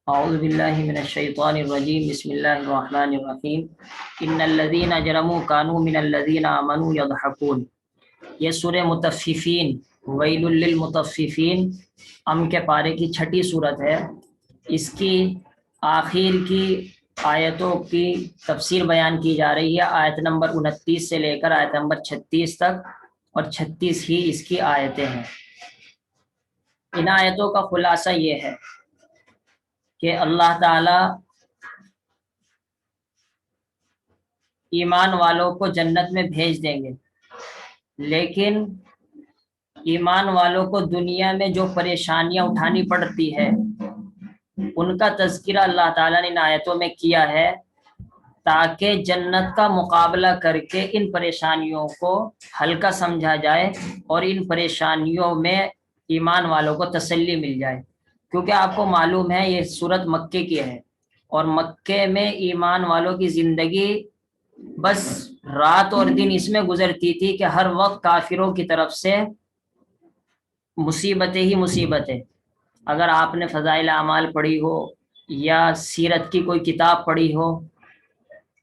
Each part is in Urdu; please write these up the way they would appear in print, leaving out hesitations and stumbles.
اعوذ باللہ من الشیطان الرجیم بسم اللہ الرحمن الرحیم ان الذین اجرموا کانوا من الذین آمنوا یضحکون۔ یہ سورہ مطففین ویل للمطففین کے پارے کی چھٹی صورت ہے۔ اس کی آخر کی آیتوں کی تفسیر بیان کی جا رہی ہے، آیت نمبر 29 سے لے کر آیت نمبر 36 تک، اور 36 ہی اس کی آیتیں ہیں۔ ان آیتوں کا خلاصہ یہ ہے کہ اللہ تعالی ایمان والوں کو جنت میں بھیج دیں گے، لیکن ایمان والوں کو دنیا میں جو پریشانیاں اٹھانی پڑتی ہے ان کا تذکرہ اللہ تعالیٰ نے ان آیتوں میں کیا ہے، تاکہ جنت کا مقابلہ کر کے ان پریشانیوں کو ہلکا سمجھا جائے اور ان پریشانیوں میں ایمان والوں کو تسلی مل جائے۔ کیونکہ آپ کو معلوم ہے یہ سورت مکے کی ہے، اور مکے میں ایمان والوں کی زندگی بس رات اور دن اس میں گزرتی تھی کہ ہر وقت کافروں کی طرف سے مصیبتیں ہی مصیبتیں۔ اگر آپ نے فضائل اعمال پڑھی ہو یا سیرت کی کوئی کتاب پڑھی ہو،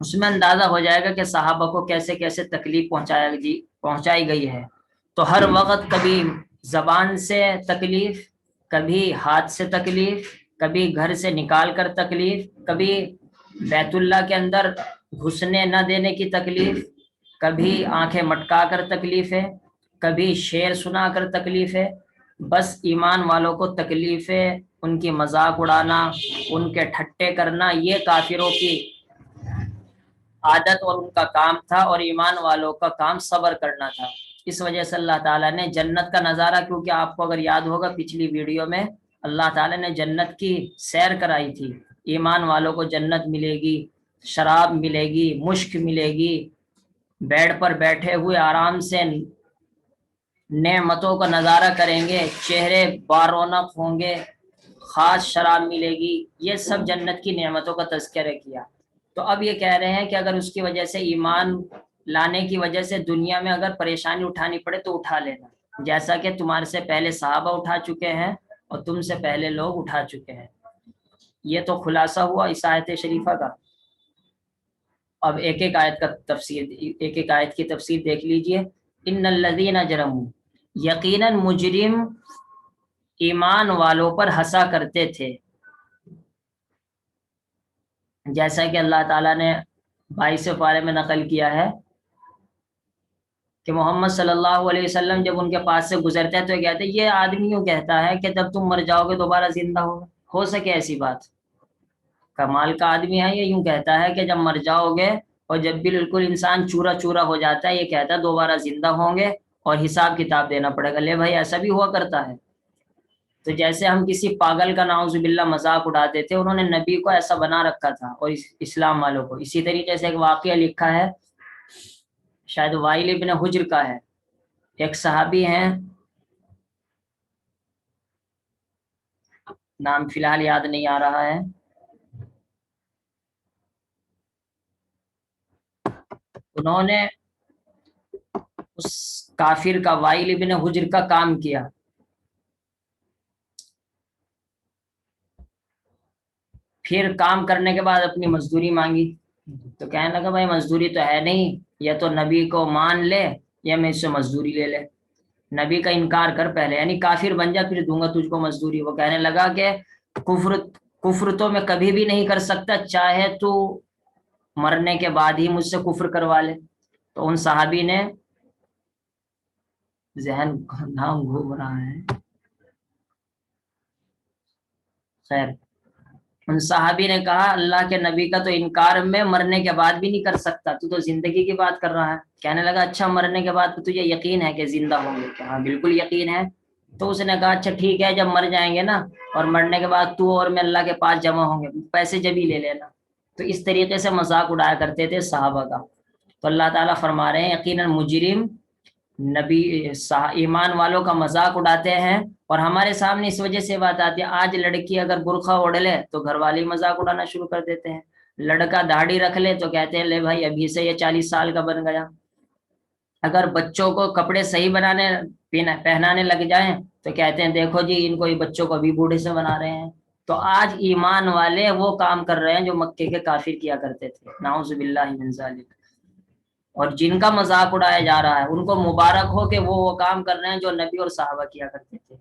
اس میں اندازہ ہو جائے گا کہ صحابہ کو کیسے کیسے تکلیف پہنچائی گئی ہے۔ تو ہر وقت کبھی زبان سے تکلیف، کبھی ہاتھ سے تکلیف، کبھی گھر سے نکال کر تکلیف، کبھی بیت اللہ کے اندر گھسنے نہ دینے کی تکلیف، کبھی آنکھیں مٹکا کر تکلیف ہے، کبھی شعر سنا کر تکلیف ہے۔ بس ایمان والوں کو تکلیفیں، ان کی مذاق اڑانا، ان کے ٹھٹے کرنا، یہ کافروں کی عادت اور ان کا کام تھا، اور ایمان والوں کا کام صبر کرنا تھا۔ اس وجہ سے اللہ تعالیٰ نے جنت کا نظارہ، کیونکہ آپ کو اگر یاد ہوگا پچھلی ویڈیو میں اللہ تعالیٰ نے جنت کی سیر کرائی تھی۔ ایمان والوں کو جنت ملے گی، شراب ملے گی، مشک ملے گی، بیڈ پر بیٹھے ہوئے آرام سے نعمتوں کا نظارہ کریں گے، چہرے بارونق ہوں گے، خاص شراب ملے گی۔ یہ سب جنت کی نعمتوں کا تذکرہ کیا۔ تو اب یہ کہہ رہے ہیں کہ اگر اس کی وجہ سے ایمان لانے کی وجہ سے دنیا میں اگر پریشانی اٹھانی پڑے تو اٹھا لینا، جیسا کہ تمہارے سے پہلے صحابہ اٹھا چکے ہیں اور تم سے پہلے لوگ اٹھا چکے ہیں۔ یہ تو خلاصہ ہوا اس آیت شریفہ کا۔ اب ایک ایک آیت کی تفسیر دیکھ لیجئے۔ ان الذین اجرموا، یقیناً مجرم ایمان والوں پر ہنسا کرتے تھے، جیسا کہ اللہ تعالیٰ نے 22 پارے میں نقل کیا ہے کہ محمد صلی اللہ علیہ وسلم جب ان کے پاس سے گزرتے ہیں تو کہتے ہیں یہ آدمی یوں کہتا ہے کہ جب تم مر جاؤ گے دوبارہ زندہ ہوگا، ہو سکے ایسی بات؟ کمال کا آدمی ہے یہ، یوں کہتا ہے کہ جب مر جاؤ گے اور جب بالکل انسان چورا چورا ہو جاتا ہے، یہ کہتا ہے دوبارہ زندہ ہوں گے اور حساب کتاب دینا پڑے گا۔ لے بھائی ایسا بھی ہوا کرتا ہے۔ تو جیسے ہم کسی پاگل کا نعوذ باللہ مذاق اڑاتے تھے، انہوں نے نبی کو ایسا بنا رکھا تھا اور اسلام والوں کو۔ اسی طریقے سے ایک واقعہ لکھا ہے، شاید وائل ابن حجر کا ہے، ایک صحابی ہیں، نام فی الحال یاد نہیں آ رہا ہے، انہوں نے اس کافر کا، وائل ابن حجر کا کام کیا۔ پھر کام کرنے کے بعد اپنی مزدوری مانگی، تو کہنے لگا بھائی مزدوری تو ہے نہیں، یا تو نبی کو مان لے یا میں اس سے مزدوری لے لے۔ نبی کا انکار کر پہلے، یعنی کافر بن جا پھر دوں گا تجھ کو مزدوری۔ وہ کہنے لگا کہ کفر تو میں کبھی بھی نہیں کر سکتا، چاہے تو مرنے کے بعد ہی مجھ سے کفر کروا لے۔ تو ان صحابی نے، ذہن نام گھوم رہا ہے، خیر، ان صحابی نے کہا اللہ کے نبی کا تو انکار میں مرنے کے بعد بھی نہیں کر سکتا، تو زندگی کی بات کر رہا ہے۔ کہنے لگا اچھا مرنے کے بعد تو تجھے یقین ہے کہ زندہ ہوں گے؟ ہاں بالکل یقین ہے۔ تو اس نے کہا اچھا ٹھیک ہے، جب مر جائیں گے نا اور مرنے کے بعد تو اور میں اللہ کے پاس جمع ہوں گے، پیسے جبھی لے لینا۔ تو اس طریقے سے مذاق اڑایا کرتے تھے صحابہ کا۔ تو اللہ تعالیٰ فرما رہے ہیں یقیناً مجرم نبی ایمان والوں کا مذاق اڑاتے ہیں، اور ہمارے سامنے اس وجہ سے بات آتی ہے، آج لڑکی اگر برقع اوڑھ لے تو گھر والے مذاق اڑانا شروع کر دیتے ہیں، لڑکا داڑھی رکھ لے تو کہتے ہیں لے بھائی ابھی سے یہ 40 سال کا بن گیا، اگر بچوں کو کپڑے صحیح پہنانے لگ جائیں تو کہتے ہیں دیکھو جی ان کو، یہ بچوں کو ابھی بوڑھے سے بنا رہے ہیں۔ تو آج ایمان والے وہ کام کر رہے ہیں جو مکے کے کافر کیا کرتے تھے، نعوذ باللہ من ذالک، اور جن کا مذاق اڑایا جا رہا ہے ان کو مبارک ہو کہ وہ کام کر رہے ہیں جو نبی اور صحابہ کیا کرتے تھے۔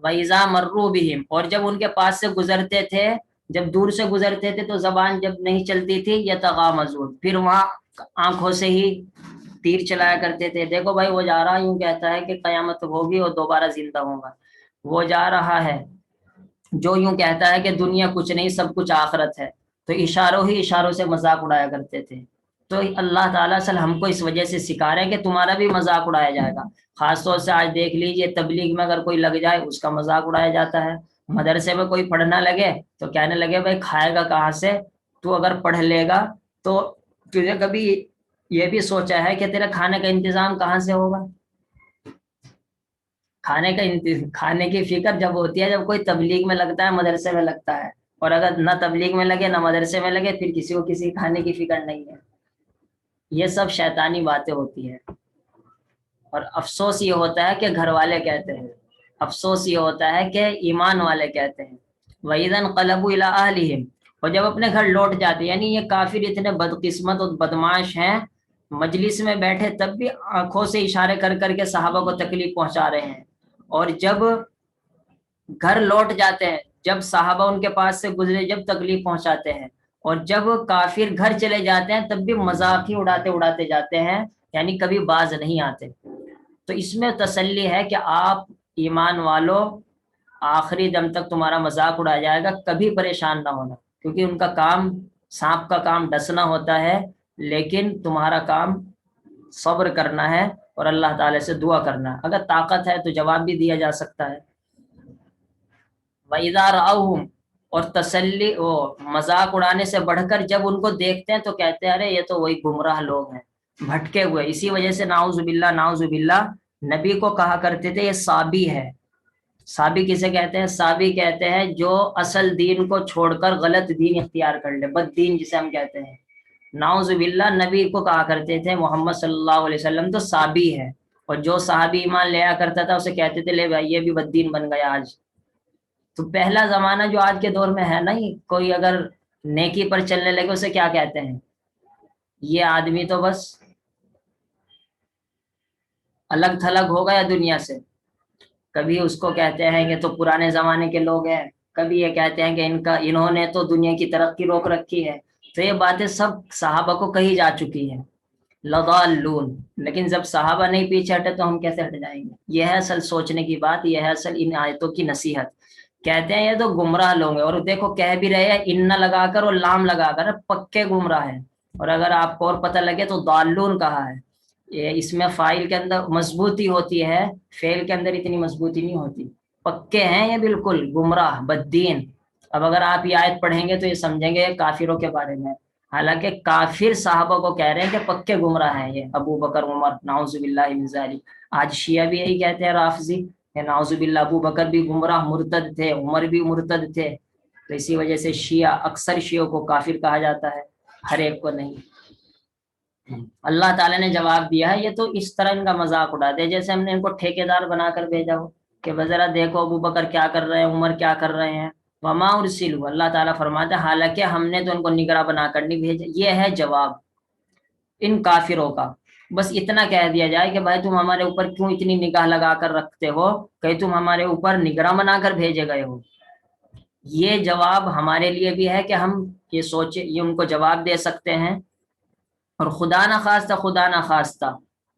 وَإِذَا مَرُّوا بِهِمْ، اور جب ان کے پاس سے گزرتے تھے، جب دور سے گزرتے تھے تو زبان جب نہیں چلتی تھی، یتغامزون، پھر وہاں آنکھوں سے ہی تیر چلایا کرتے تھے، دیکھو بھائی وہ جا رہا یوں کہتا ہے کہ قیامت ہوگی اور دوبارہ زندہ ہوگا، وہ جا رہا ہے جو یوں کہتا ہے کہ دنیا کچھ نہیں سب کچھ آخرت ہے، تو اشاروں ہی اشاروں سے مذاق اڑایا کرتے تھے۔ تو اللہ تعالیٰ صلی ہم کو اس وجہ سے سکھا رہے ہیں کہ تمہارا بھی مذاق اڑایا جائے گا۔ خاص طور سے آج دیکھ لیجئے تبلیغ میں اگر کوئی لگ جائے اس کا مذاق اڑایا جاتا ہے، مدرسے میں کوئی پڑھنا لگے تو کہنے لگے بھائی کھائے گا کہاں سے، تو اگر پڑھ لے گا تو تجھے کبھی یہ بھی سوچا ہے کہ تیرے کھانے کا انتظام کہاں سے ہوگا؟ کھانے کی فکر جب ہوتی ہے جب کوئی تبلیغ میں لگتا ہے، مدرسے میں لگتا ہے، اور اگر نہ تبلیغ میں لگے نہ مدرسے میں لگے پھر کسی کو کسی کھانے کی فکر نہیں ہے۔ یہ سب شیطانی باتیں ہوتی ہیں، اور افسوس یہ ہوتا ہے کہ گھر والے کہتے ہیں، افسوس یہ ہوتا ہے کہ ایمان والے کہتے ہیں۔ وَإِذَا انقلبوا إِلَىٰ أَهْلِهِمْ، اور جب اپنے گھر لوٹ جاتے ہیں، یعنی یہ کافر اتنے بدقسمت اور بدمعاش ہیں، مجلس میں بیٹھے تب بھی آنکھوں سے اشارے کر کر کے صحابہ کو تکلیف پہنچا رہے ہیں، اور جب گھر لوٹ جاتے ہیں، جب صحابہ ان کے پاس سے گزرے جب تکلیف پہنچاتے ہیں، اور جب کافر گھر چلے جاتے ہیں تب بھی مذاق ہی اڑاتے اڑاتے جاتے ہیں، یعنی کبھی باز نہیں آتے۔ تو اس میں تسلی ہے کہ آپ ایمان والوں آخری دم تک تمہارا مذاق اڑایا جائے گا، کبھی پریشان نہ ہونا، کیونکہ ان کا کام سانپ کا کام ڈسنا ہوتا ہے، لیکن تمہارا کام صبر کرنا ہے اور اللہ تعالی سے دعا کرنا ہے، اگر طاقت ہے تو جواب بھی دیا جا سکتا ہے۔ وَإِذَا رَأَوْهُمْ، اور تسلی وہ مذاق اڑانے سے بڑھ کر جب ان کو دیکھتے ہیں تو کہتے ہیں ارے یہ تو وہی گمراہ لوگ ہیں، بھٹکے ہوئے۔ اسی وجہ سے نعوذ باللہ نعوذ باللہ نبی کو کہا کرتے تھے یہ صابی ہے۔ صابی کسے کہتے ہیں؟ صابی کہتے ہیں جو اصل دین کو چھوڑ کر غلط دین اختیار کر لے، بد دین جسے ہم کہتے ہیں۔ نعوذ باللہ نبی کو کہا کرتے تھے محمد صلی اللہ علیہ وسلم تو صابی ہے، اور جو صحابی ایمان لیا کرتا تھا اسے کہتے تھے لے بھائی یہ بھی بد دین بن گیا آج۔ تو پہلا زمانہ جو آج کے دور میں ہے نا، کوئی اگر نیکی پر چلنے لگے اسے کیا کہتے ہیں؟ یہ آدمی تو بس الگ تھلگ ہو گیا دنیا سے۔ کبھی اس کو کہتے ہیں کہ تو پرانے زمانے کے لوگ ہیں، کبھی یہ کہتے ہیں کہ انہوں نے تو دنیا کی ترقی روک رکھی ہے۔ تو یہ باتیں سب صحابہ کو کہی جا چکی ہیں، لضالون، لیکن جب صحابہ نہیں پیچھے ہٹے تو ہم کیسے ہٹ جائیں گے؟ یہ ہے اصل سوچنے کی بات، یہ ہے اصل ان آیتوں کی نصیحت۔ کہتے ہیں یہ تو گمراہ لوگ ہیں، اور دیکھو کہہ بھی رہے ہیں ان لگا کر اور لام لگا کر، پکے گمراہ ہیں۔ اور اگر آپ کو اور پتہ لگے تو ضالون کہا ہے، یہ اس میں فاعل کے اندر مضبوطی ہوتی ہے، فعل کے اندر اتنی مضبوطی نہیں ہوتی، پکے ہیں یہ بالکل گمراہ بددین۔ اب اگر آپ یہ آیت پڑھیں گے تو یہ سمجھیں گے کافروں کے بارے میں، حالانکہ کافر صحابہ کو کہہ رہے ہیں کہ پکے گمراہ ہیں یہ ابو بکر عمر، نعوذ باللہ من ذالک۔ آج شیعہ بھی یہی کہتے ہیں رافضی کہ نعوذ باللہ ابو بکر بھی گمراہ مرتد تھے، عمر بھی مرتد تھے۔ تو اسی وجہ سے شیعہ اکثر شیعوں کو کافر کہا جاتا ہے، ہر ایک کو نہیں۔ اللہ تعالیٰ نے جواب دیا ہے یہ تو اس طرح ان کا مذاق اڑاتے جیسے ہم نے ان کو ٹھیکیدار بنا کر بھیجا ہو کہ بذرا دیکھو ابو بکر کیا کر رہے ہیں، عمر کیا کر رہے ہیں۔ وما ارسلوا، اللہ تعالیٰ فرماتا ہے حالانکہ ہم نے تو ان کو نگراں بنا کر نہیں بھیجا۔ یہ ہے جواب ان کافروں کا، بس اتنا کہہ دیا جائے کہ بھائی تم ہمارے اوپر کیوں اتنی نگاہ لگا کر رکھتے ہو، کہ تم ہمارے اوپر نگراں بنا کر بھیجے گئے ہو۔ یہ جواب ہمارے لیے بھی ہے کہ ہم یہ سوچے، یہ ان کو جواب دے سکتے ہیں۔ اور خدا نہ خواستہ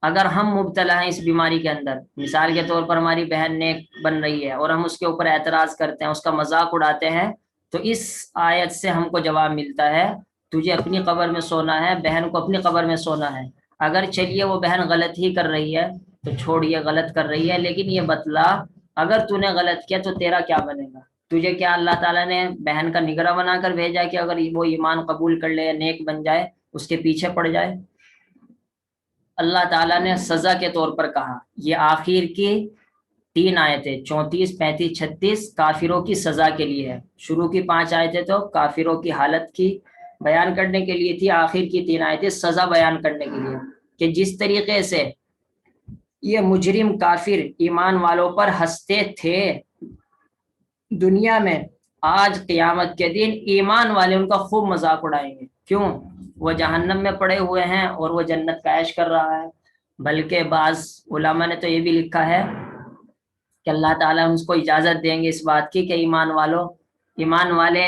اگر ہم مبتلا ہیں اس بیماری کے اندر، مثال کے طور پر ہماری بہن نیک بن رہی ہے اور ہم اس کے اوپر اعتراض کرتے ہیں، اس کا مذاق اڑاتے ہیں، تو اس آیت سے ہم کو جواب ملتا ہے تجھے اپنی قبر میں سونا ہے، بہن کو اپنی قبر میں سونا ہے۔ اگر چلیے وہ بہن غلط ہی کر رہی ہے تو چھوڑیے، غلط کر رہی ہے، لیکن یہ بتلا اگر تو نے غلط کیا تو تیرا کیا بنے گا؟ تجھے کیا اللہ تعالیٰ نے بہن کا نگراں بنا کر بھیجا کہ اگر وہ ایمان قبول کر لے، نیک بن جائے، اس کے پیچھے پڑ جائے؟ اللہ تعالیٰ نے سزا کے طور پر کہا، یہ آخر کی 3 آیتیں 34 35 36 کافروں کی سزا کے لیے ہے۔ شروع کی 5 آیتیں تو کافروں کی حالت کی بیان کرنے کے لیے تھی، آخر کی 3 آیتیں سزا بیان کرنے کے لیے، کہ جس طریقے سے یہ مجرم کافر ایمان والوں پر ہنستے تھے دنیا میں آج قیامت کے دن ایمان والے ان کا خوب مذاق اڑائیں گے. کیوں؟ وہ جہنم میں پڑے ہوئے ہیں اور وہ جنت کا عیش کر رہا ہے. بلکہ بعض علماء نے تو یہ بھی لکھا ہے کہ اللہ تعالیٰ اس کو اجازت دیں گے اس بات کی کہ ایمان والے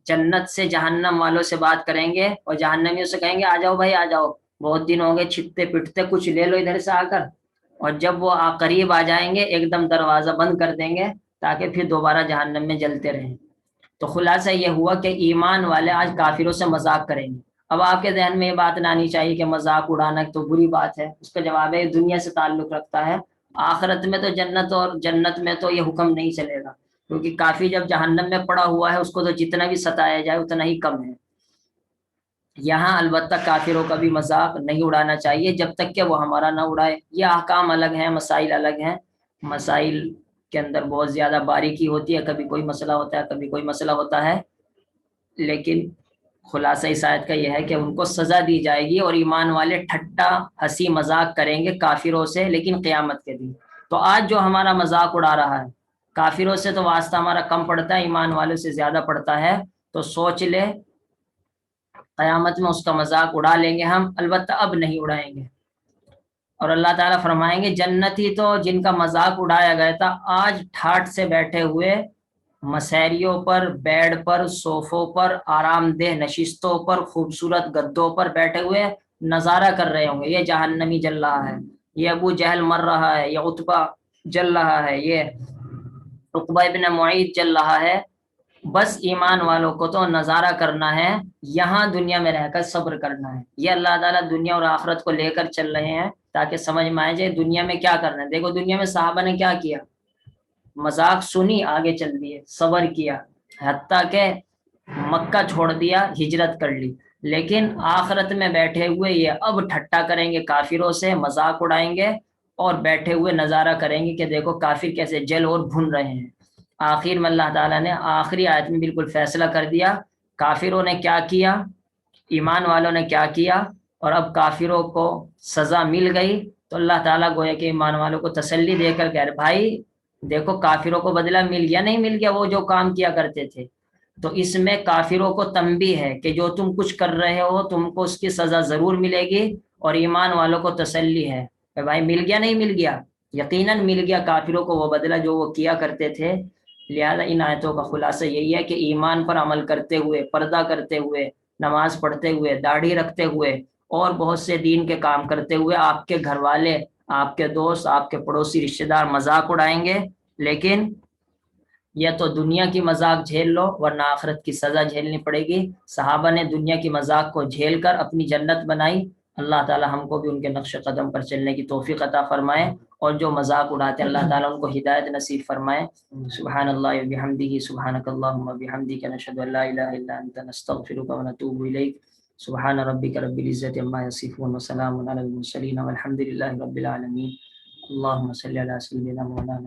جنت سے جہنم والوں سے بات کریں گے اور جہنمیوں سے کہیں گے آ جاؤ بھائی آ جاؤ، بہت دن ہو گئے چھپتے پٹتے، کچھ لے لو ادھر سے آ کر. اور جب وہ قریب آ جائیں گے ایک دم دروازہ بند کر دیں گے تاکہ پھر دوبارہ جہنم میں جلتے رہیں. تو خلاصہ یہ ہوا کہ ایمان والے آج کافروں سے مذاق کریں گے. اب آپ کے ذہن میں یہ بات نہ آنی چاہیے کہ مذاق اڑانا تو بری بات ہے. اس کا جواب ہے دنیا سے تعلق رکھتا ہے. آخرت میں تو جنت میں تو یہ حکم نہیں چلے گا، کیونکہ کافی جب جہنم میں پڑا ہوا ہے اس کو تو جتنا بھی ستایا جائے اتنا ہی کم ہے. یہاں البتہ کافروں کا بھی مذاق نہیں اڑانا چاہیے جب تک کہ وہ ہمارا نہ اڑائے. یہ احکام الگ ہیں، مسائل الگ ہیں. مسائل کے اندر بہت زیادہ باریکی ہوتی ہے، کبھی کوئی مسئلہ ہوتا ہے کبھی کوئی مسئلہ ہوتا ہے. لیکن خلاصہ اس آیت کا یہ ہے کہ ان کو سزا دی جائے گی اور ایمان والے ٹھٹا ہنسی مذاق کریں گے کافروں سے، لیکن قیامت کے دن. تو آج جو ہمارا مذاق اڑا رہا ہے کافروں سے تو واسطہ ہمارا کم پڑتا ہے، ایمان والوں سے زیادہ پڑتا ہے. تو سوچ لے قیامت میں اس کا مذاق اڑا لیں گے ہم، البتہ اب نہیں اڑائیں گے. اور اللہ تعالیٰ فرمائیں گے جنتی تو جن کا مذاق اڑایا گیا تھا آج ٹھاٹ سے بیٹھے ہوئے مسیریوں پر، بیڈ پر، صوفوں پر، آرام دہ نشستوں پر، خوبصورت گدوں پر بیٹھے ہوئے نظارہ کر رہے ہوں گے. یہ جہنمی جل رہا ہے، یہ ابو جہل مر رہا ہے، یہ عتبہ جل رہا ہے، یہ عقبہ ابن معیط جل رہا ہے. بس ایمان والوں کو تو نظارہ کرنا ہے، یہاں دنیا میں رہ کر صبر کرنا ہے. یہ اللہ تعالیٰ دنیا اور آخرت کو لے کر چل رہے ہیں تاکہ سمجھ میں آئے جائے دنیا میں کیا کرنا ہے. دیکھو دنیا میں صحابہ نے کیا کیا، مذاق سنی آگے چل دیے، صبر کیا، حتیٰ کہ مکہ چھوڑ دیا، ہجرت کر لی. لیکن آخرت میں بیٹھے ہوئے یہ اب ٹھٹا کریں گے کافروں سے، مذاق اڑائیں گے اور بیٹھے ہوئے نظارہ کریں گے کہ دیکھو کافر کیسے جل اور بھن رہے ہیں. آخر میں اللہ تعالیٰ نے آخری آیت میں بالکل فیصلہ کر دیا کافروں نے کیا کیا، ایمان والوں نے کیا کیا، اور اب کافروں کو سزا مل گئی. تو اللہ تعالیٰ گویا کہ ایمان والوں کو تسلی دے کر کہہ رہے بھائی دیکھو کافروں کو بدلہ مل گیا نہیں مل گیا وہ جو کام کیا کرتے تھے. تو اس میں کافروں کو تنبیہ ہے کہ جو تم کچھ کر رہے ہو تم کو اس کی سزا ضرور ملے گی، اور ایمان والوں کو تسلی ہے کہ بھائی مل گیا نہیں مل گیا، یقیناً مل گیا کافروں کو وہ بدلہ جو وہ کیا کرتے تھے. لہذا ان آیتوں کا خلاصہ یہی ہے کہ ایمان پر عمل کرتے ہوئے، پردہ کرتے ہوئے، نماز پڑھتے ہوئے، داڑھی رکھتے ہوئے اور بہت سے دین کے کام کرتے ہوئے آپ کے گھر والے، آپ کے دوست، آپ کے پڑوسی رشتہ دار مذاق اڑائیں گے، لیکن یا تو دنیا کی مذاق جھیل لو ورنہ آخرت کی سزا جھیلنی پڑے گی. صحابہ نے دنیا کی مذاق کو جھیل کر اپنی جنت بنائی. اللہ تعالی ہم کو بھی ان کے نقش قدم پر چلنے کی توفیق عطا فرمائے، اور جو مذاق اڑاتے ہیں اللہ تعالیٰ ان کو ہدایت نصیب فرمائے. سبحان اللہ وبحمدہ، سبحانک اللہم وبحمدک، نشہد ان لا الہ الا انت، نستغفرک ونتوب الیک. سبحان ربک رب العزۃ عما یصفون وسلام علی المرسلین والحمد للہ رب العالمین. اللہم صلی علی سیدنا مولانا